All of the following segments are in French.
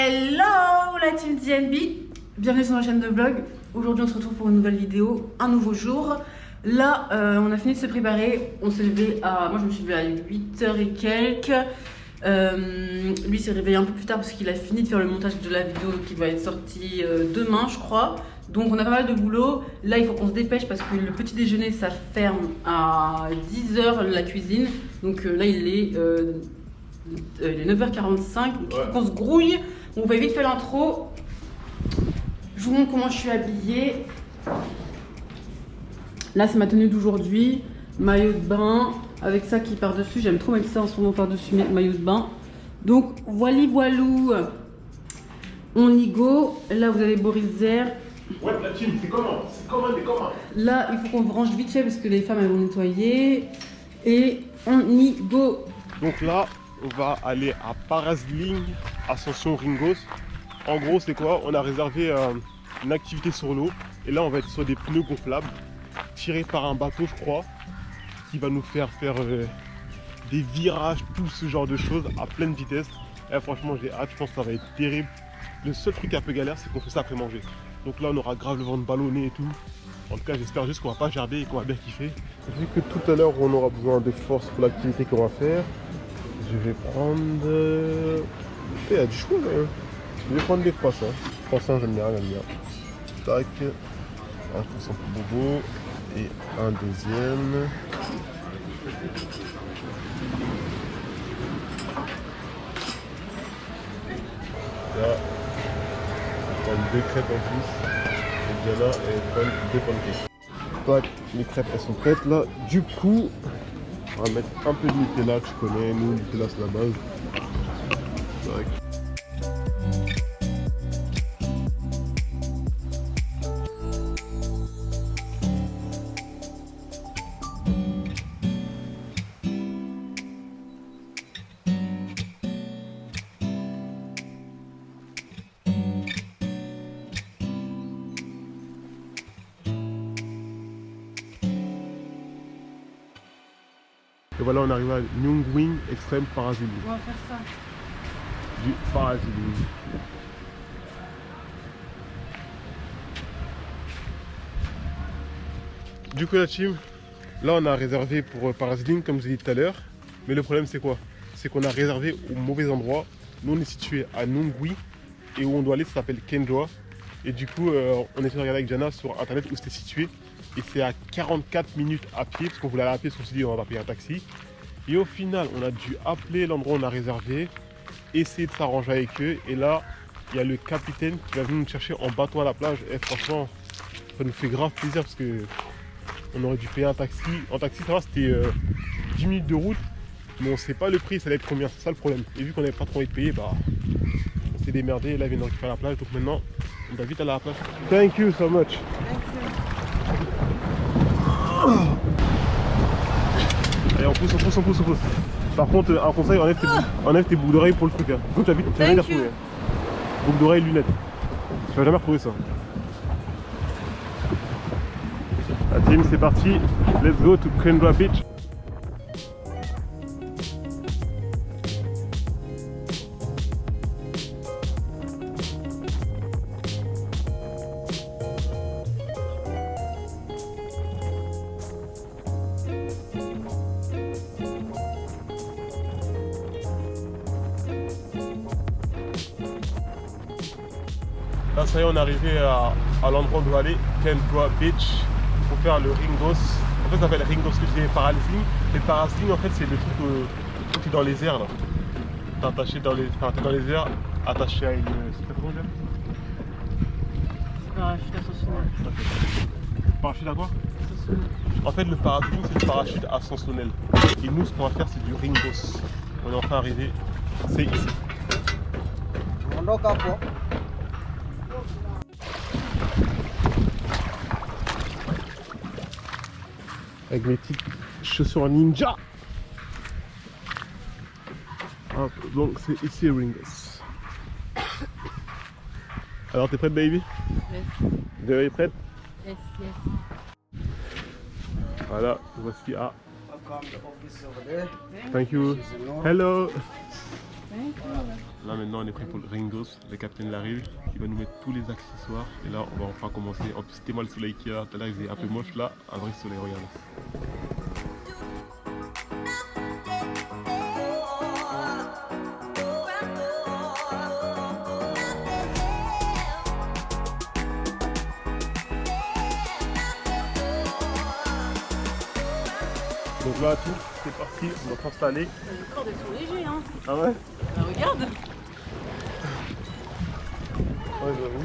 Hello la team DNB, bienvenue sur ma chaîne de vlog. Aujourd'hui on se retrouve pour une nouvelle vidéo, un nouveau jour. Là on a fini de se préparer, on s'est levé à... Moi je me suis levée à 8h et quelques. Lui s'est réveillé un peu plus tard parce qu'il a fini de faire le montage de la vidéo qui va être sortie demain je crois. Donc on a pas mal de boulot. Là il faut qu'on se dépêche parce que le petit déjeuner ça ferme à 10h la cuisine. Donc là il est 9h45, donc il faut qu'on se grouille. On va vite faire l'intro. Je vous montre comment je suis habillée. Là c'est ma tenue d'aujourd'hui. Maillot de bain avec ça qui part dessus. J'aime trop mettre ça en ce moment par dessus maillot de bain. Donc voilou. On y go. Là vous avez Boris Zer. Ouais, la team, c'est comment? Là il faut qu'on branche vite fait parce que les femmes elles vont nettoyer. Et on y go. Donc là, on va aller à Parasling, Ascension Ringos. En gros, c'est quoi? On a réservé une activité sur l'eau. Et là, on va être sur des pneus gonflables, tirés par un bateau, je crois, qui va nous faire des virages, tout ce genre de choses à pleine vitesse. Et franchement, j'ai hâte, je pense que ça va être terrible. Le seul truc un peu galère, c'est qu'on fait ça après manger. Donc là, on aura grave le ventre ballonné et tout. En tout cas, j'espère juste qu'on va pas gerber et qu'on va bien kiffer. Vu que tout à l'heure, on aura besoin de force pour l'activité qu'on va faire, je vais prendre... Il y a du choix là. Je vais prendre des croissants. Croissants, j'aime bien. Tac. Un croissant pour Bobo. Et un deuxième. Là, je vais prendre deux crêpes en plus. Et Diana, elle va prendre deux pancakes. Tac, les crêpes elles sont prêtes là. Du coup, on va mettre un peu de Nutella, tu connais, nous, Nutella c'est la base. Tac. Et voilà, on arrive à Nyungwing Extreme Parasailing. On va faire ça. Du parasailing. Du coup la team, là on a réservé pour parasailing comme je vous ai dit tout à l'heure. Mais le problème c'est quoi? C'est qu'on a réservé au mauvais endroit. Nous on est situé à Nungwi et où on doit aller ça s'appelle Kenjoa. Et du coup on essaie de regarder avec Jana sur internet où c'était situé. Et c'est à 44 minutes à pied, parce qu'on voulait aller à pied, parce qu'on s'est dit on va payer un taxi. Et au final, on a dû appeler l'endroit où on a réservé, essayer de s'arranger avec eux. Et là, il y a le capitaine qui va venir nous chercher en bateau à la plage. Et franchement, ça nous fait grave plaisir, parce que on aurait dû payer un taxi. En taxi, ça va, c'était 10 minutes de route, mais on ne sait pas le prix, ça allait être combien, c'est ça le problème. Et vu qu'on n'avait pas trop envie de payer, bah, on s'est démerdé. Et là, il vient de récupérer la plage, donc maintenant, on va vite aller à la plage. Thank you so much. Allez, on pousse. Par contre, un conseil, enlève tes boucles d'oreilles pour le truc. Hein. Comme tu as vu, tu vas jamais les retrouver. Boucles d'oreilles, lunettes. Tu vas jamais retrouver ça. La team, c'est parti. Let's go to Kenjoa Beach. Là ça y est, on est arrivé à l'endroit où on doit aller, Kenjoa Beach, pour faire le Ringos. En fait ça s'appelle Ringos que je disais parasailing. Et parasailing en fait c'est le truc où tu es dans les airs là. T'es attaché dans les, dans les airs, attaché à une... C'est comment dire? Parachute ascensionnel. Parachute à quoi? En fait le parasailing c'est le parachute ascensionnel. Et nous ce qu'on va faire c'est du Ringos. On est enfin arrivé, c'est ici. Avec mes petites chaussures ninja. Hop, donc c'est ici Ringos. Alors t'es prête baby? Yes. Vous prête? Yes. Voilà, voici à... Thank you. Hello. Thank you. Là maintenant on est prêt pour le Ringos, le capitaine arrive, il va nous mettre tous les accessoires et là on va enfin commencer. En plus c'était moi le soleil qui a, tout à l'heure il faisait un peu moche, là un vrai soleil, regarde. Donc là tout, c'est parti, on va s'installer. Le corps est léger, hein. Ah ouais? Bah, regarde. Ouais, j'avoue.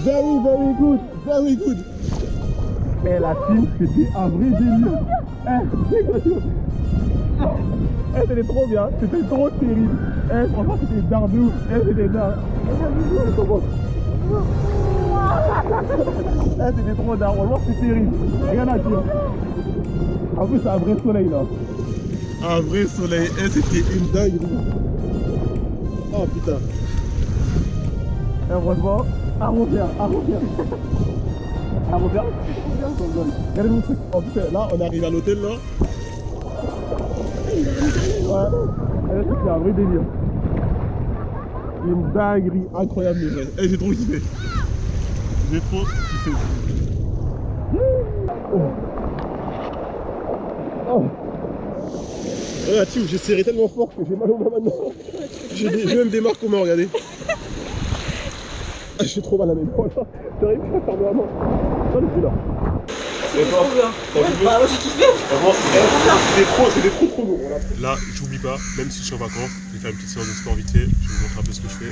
Very good, very good. Eh, la team, c'était un vrai délire. C'était trop bien, c'était trop terrible. Franchement, c'était dardou. C'était dard. C'était trop dard, franchement, c'était terrible. Rien à dire. En plus, c'est un vrai soleil là. Un vrai soleil. C'était une dinguerie. Oh putain. Franchement, à refaire. Regardez mon truc. En plus, là, on arrive à l'hôtel là. Ouais. C'est un vrai délire. Une dinguerie incroyable, les vrais. J'ai trop kiffé. J'ai trop kiffé. Oh. La team, j'ai serré tellement fort que j'ai mal aux mains maintenant. J'ai même des marques aux mains, regardez. J'ai trop mal à mes mains là. J'arrive pas à faire de la main. Non, je suis là. C'est trop bien. Bah, moi j'ai kiffé. C'était trop lourd. Là, j'oublie pas, même si je suis en vacances, je vais faire une petite séance de sport vite fait. Je vais vous montrer un peu ce que je fais.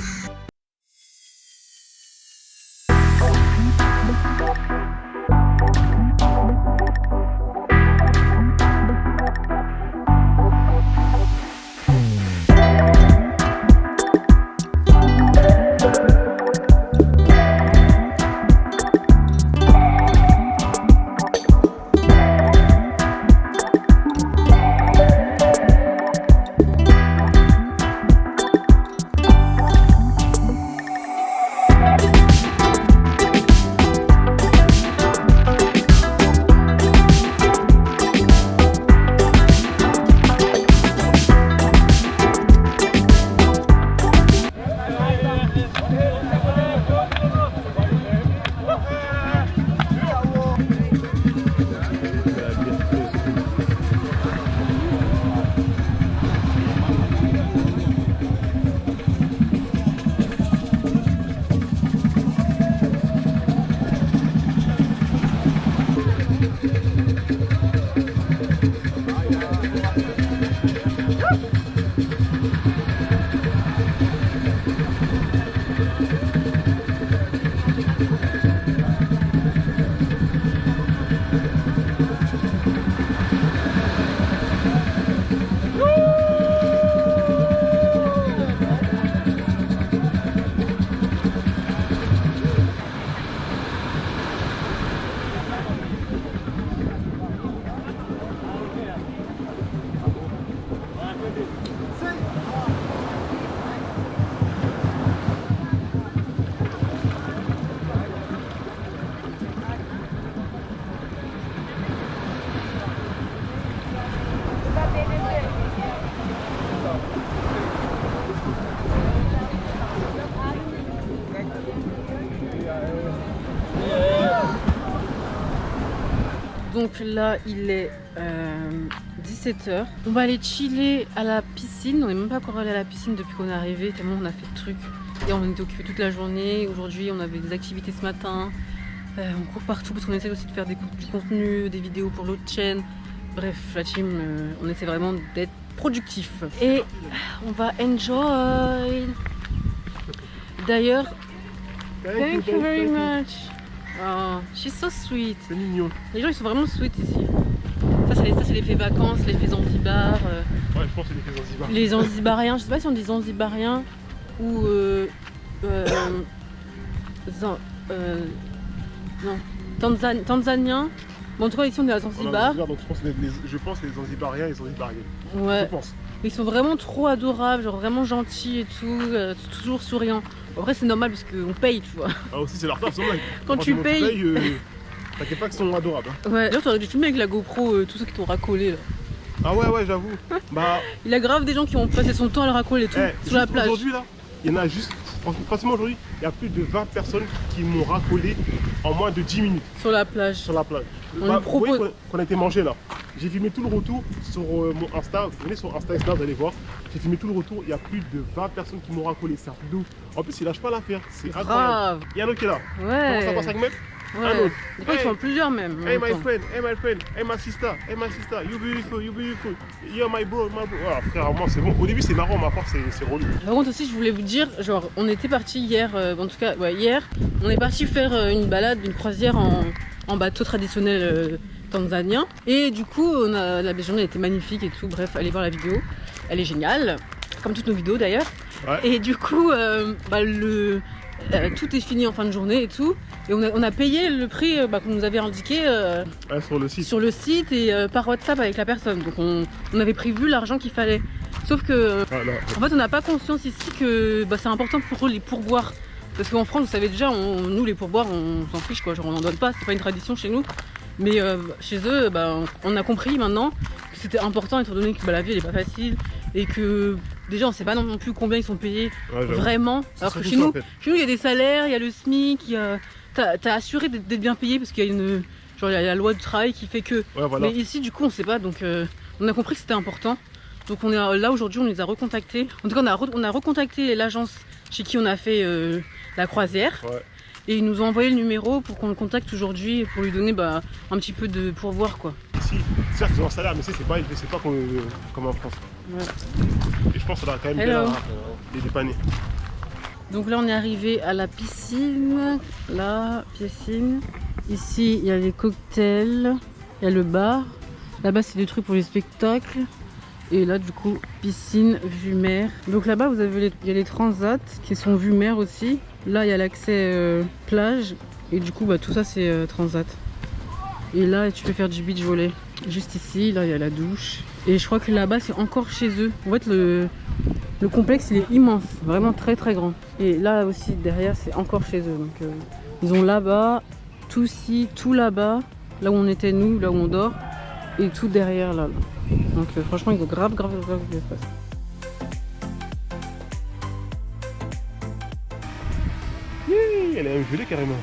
Donc là, il est 17h. On va aller chiller à la piscine. On n'est même pas encore allé à la piscine depuis qu'on est arrivé, tellement on a fait de trucs. Et on était occupés toute la journée. Aujourd'hui, on avait des activités ce matin. On court partout parce qu'on essaie aussi de faire du contenu, des vidéos pour l'autre chaîne. Bref, la team, on essaie vraiment d'être productif. Et on va enjoy. D'ailleurs, thank you very much. Oh, she's so sweet. C'est mignon. Les gens ils sont vraiment sweet ici. Ça c'est l'effet vacances, l'effet Zanzibar. Ouais, je pense que c'est l'effet Zanzibar. Les Zanzibariens, je sais pas si on dit Zanzibariens ou non, Tanzaniens. Bon, en tout cas ici on est à Zanzibar. Donc je pense que les Zanzibariens et les Zanzibariennes. Ouais. Je pense. Ils sont vraiment trop adorables, genre vraiment gentils et tout, toujours souriants. Après c'est normal parce qu'on paye, tu vois. Ah aussi c'est leur taf, c'est normal. Quand tu payes, t'inquiète pas qu'ils sont adorables. Hein. Ouais, là t'aurais dû filmer avec la GoPro tous ceux qui t'ont racolé là. Ah ouais, j'avoue. Bah. Il y a grave des gens qui ont passé son temps à le racoler et tout, sur la plage. Aujourd'hui là, il y en a juste, franchement aujourd'hui, il y a plus de 20 personnes qui m'ont racolé en moins de 10 minutes. Sur la plage. Sur la plage. On lui propose... Vous voyez qu'on a été mangé là. J'ai filmé tout le retour sur mon Insta. Venez sur Insta, vous allez voir. J'ai filmé tout le retour. Il y a plus de 20 personnes qui m'ont racolé. C'est un truc de ouf. En plus, il lâche pas l'affaire. C'est incroyable. Il y a un autre qui est là. Ouais. Comment ça passe 5 mètres? Ouais. Un autre. Des fois, ils sont plusieurs même. en Hey même my temps. friend, hey my friend, hey my sister, you beautiful, you're my bro, Ah frère, moi c'est bon. Au début c'est marrant, mais à part c'est relou. Par contre aussi, je voulais vous dire, genre, on était parti hier, en tout cas, ouais, hier, on est parti faire une balade, une croisière en bateau traditionnel tanzanien. Et du coup, la journée était magnifique et tout. Bref, allez voir la vidéo, elle est géniale, comme toutes nos vidéos d'ailleurs. Ouais. Et du coup, tout est fini en fin de journée et tout. Et on a payé le prix qu'on nous avait indiqué Sur le site. et par WhatsApp avec la personne. Donc on avait prévu l'argent qu'il fallait. Sauf que Voilà. en fait on n'a pas conscience ici que c'est important pour eux les pourboires. Parce qu'en France, vous savez déjà, nous les pourboires on s'en fiche quoi, genre on n'en donne pas, c'est pas une tradition chez nous. Mais chez eux, on a compris maintenant que c'était important étant donné que la vie elle est pas facile et que déjà on sait pas non plus combien ils sont payés vraiment. Alors que chez nous il y a des salaires, il y a le SMIC, t'as assuré d'être bien payé parce qu'il y a il y a la loi du travail qui fait que. Ouais, voilà. Mais ici du coup on sait pas, donc on a compris que c'était important. Donc on est là aujourd'hui, on les a recontactés. En tout cas on a recontacté l'agence chez qui on a fait la croisière. Ouais. Et ils nous ont envoyé le numéro pour qu'on le contacte aujourd'hui pour lui donner un petit peu de pourboire quoi. Ici, certes ils ont un salaire, mais c'est pas élevé, c'est pas comme en France. Ouais. Et je pense que ça va quand même Hello. bien les dépanner. Donc là on est arrivé à la piscine. Là, piscine. Ici il y a les cocktails, il y a le bar. Là-bas c'est des trucs pour les spectacles. Et là du coup piscine, vue mer. Donc là-bas vous avez il y a les transats qui sont vue mer aussi. Là il y a l'accès plage. Et du coup tout ça c'est transat. Et là tu peux faire du beach volley. Juste ici, là il y a la douche. Et je crois que là-bas c'est encore chez eux. En fait le complexe il est immense, vraiment très très grand. Et là aussi derrière c'est encore chez eux. Donc ils ont là-bas, tout ci, tout là-bas, là où on était nous, là où on dort. Et tout derrière là. Donc franchement ils ont grave d'espace. Elle est gelée carrément.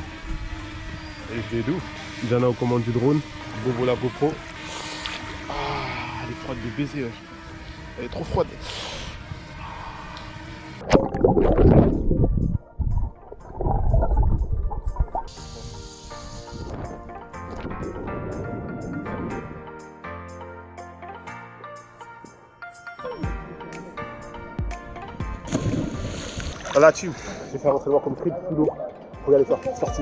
Elle est gelée de ouf. Diana aux commandes du drone. Bobo la GoPro. Ah, elle est froide de baiser. Ouais. Elle est trop froide. Voilà, tu. Je vais faire un entraînement comme trip sous l'eau. Regardez ça, c'est parti.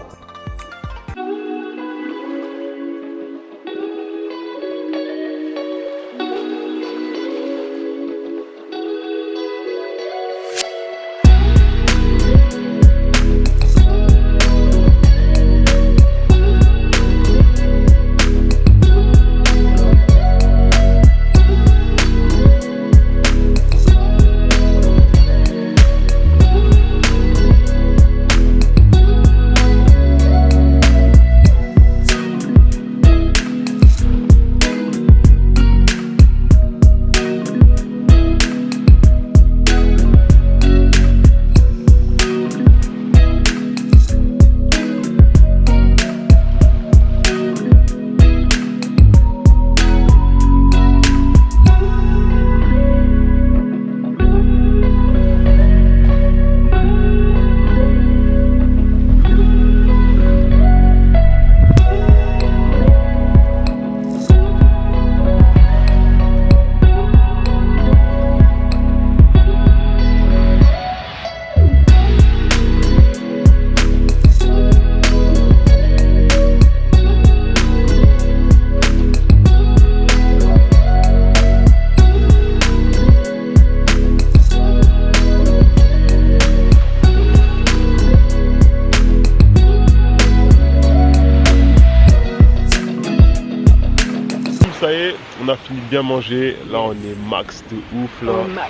Ça y est, on a fini de bien manger. Là, on est max de ouf. Là. Au max.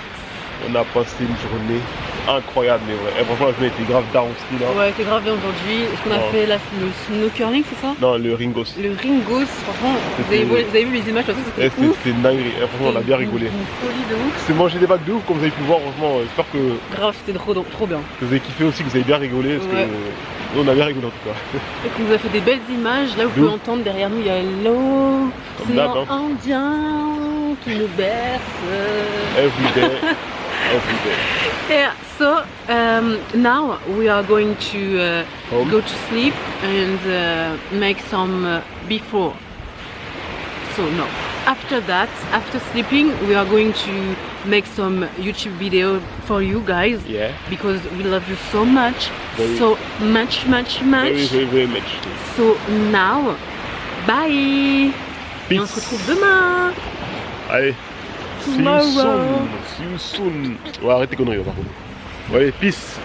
On a passé une journée incroyable, mais vrai. Et franchement, je m'étais grave down aussi là. Ouais, c'est grave bien aujourd'hui. Est-ce qu'on a fait le snow curling, c'est ça? Non, le ringos. Le ringos, franchement, vous avez vu les images, c'était ouf. C'était une dinguerie. Et franchement, on a bien rigolé. Une folie de ouf. C'est manger des bacs de ouf, comme vous avez pu voir. Franchement, j'espère que Grave, c'était trop bien. vous avez kiffé aussi, que vous avez bien rigolé. Parce Ouais. que nous, on a bien rigolé en tout cas. Et qu'on nous a fait des belles images. Là, vous pouvez entendre derrière nous, il y a l'eau. Comme d'hab, hein. Indien qui nous berce. Every day. Every day. Yeah, so now we are going to Home. go to sleep and make some before. So no, after that, after sleeping, we are going to make some YouTube video for you guys. Yeah. Because we love you so much, Very. so much. Very much. So now, bye. Et on se Peace. retrouve demain. Allez. See you Tomorrow. soon. See you soon. On va arrêter tes conneries par contre. Bon, allez, peace.